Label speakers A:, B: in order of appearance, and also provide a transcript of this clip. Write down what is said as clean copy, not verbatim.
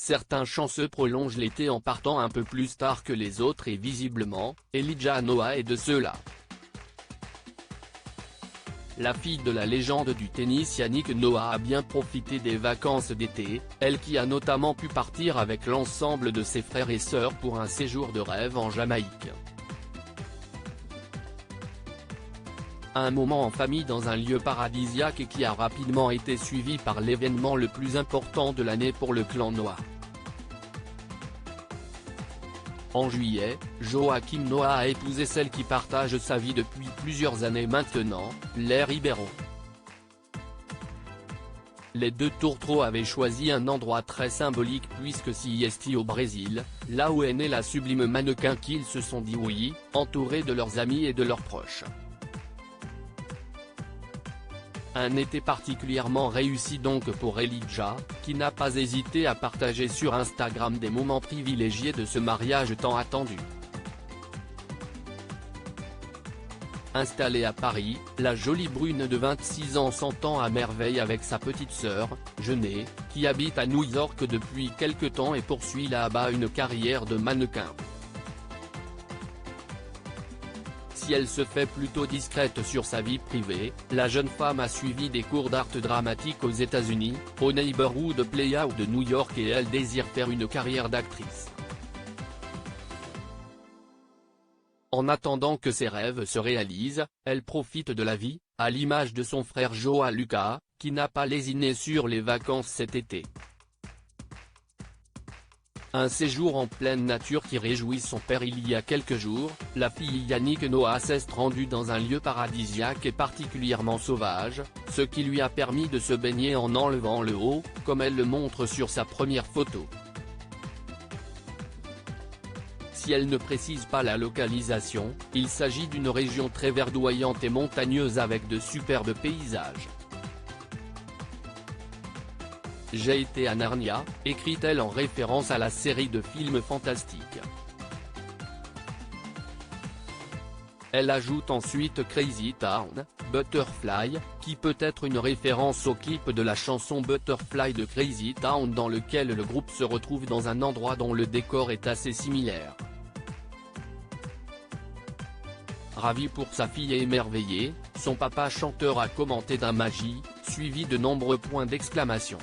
A: certains chanceux prolongent l'été en partant un peu plus tard que les autres et visiblement, Elijah Noah est de ceux-là. La fille de la légende du tennis Yannick Noah a bien profité des vacances d'été, elle qui a notamment pu partir avec l'ensemble de ses frères et sœurs pour un séjour de rêve en Jamaïque. Un moment en famille dans un lieu paradisiaque et qui a rapidement été suivi par l'événement le plus important de l'année pour le clan Noah. En juillet, Joakim Noah a épousé celle qui partage sa vie depuis plusieurs années maintenant, Lair Ribeiro. Les deux tourtereaux avaient choisi un endroit très symbolique puisque c'est au Brésil, là où est née la sublime mannequin qu'ils se sont dit oui, entourés de leurs amis et de leurs proches. Un été particulièrement réussi donc pour Elijah, qui n'a pas hésité à partager sur Instagram des moments privilégiés de ce mariage tant attendu. Installée à Paris, la jolie brune de 26 ans s'entend à merveille avec sa petite sœur, Jenée, qui habite à New York depuis quelque temps et poursuit là-bas une carrière de mannequin. Si elle se fait plutôt discrète sur sa vie privée, la jeune femme a suivi des cours d'art dramatique aux États-Unis, au Neighborhood Playhouse de New York et elle désire faire une carrière d'actrice. En attendant que ses rêves se réalisent, elle profite de la vie, à l'image de son frère Joa Lucas, qui n'a pas lésiné sur les vacances cet été. Un séjour en pleine nature qui réjouit son père il y a quelques jours, la fille Yannick Noah s'est rendue dans un lieu paradisiaque et particulièrement sauvage, ce qui lui a permis de se baigner en enlevant le haut, comme elle le montre sur sa première photo. Si elle ne précise pas la localisation, il s'agit d'une région très verdoyante et montagneuse avec de superbes paysages. J'ai été à Narnia, écrit-elle en référence à la série de films fantastiques. Elle ajoute ensuite Crazy Town, Butterfly, qui peut être une référence au clip de la chanson Butterfly de Crazy Town dans lequel le groupe se retrouve dans un endroit dont le décor est assez similaire. Ravi pour sa fille et émerveillé, son papa chanteur a commenté d'un magie, suivi de nombreux points d'exclamation.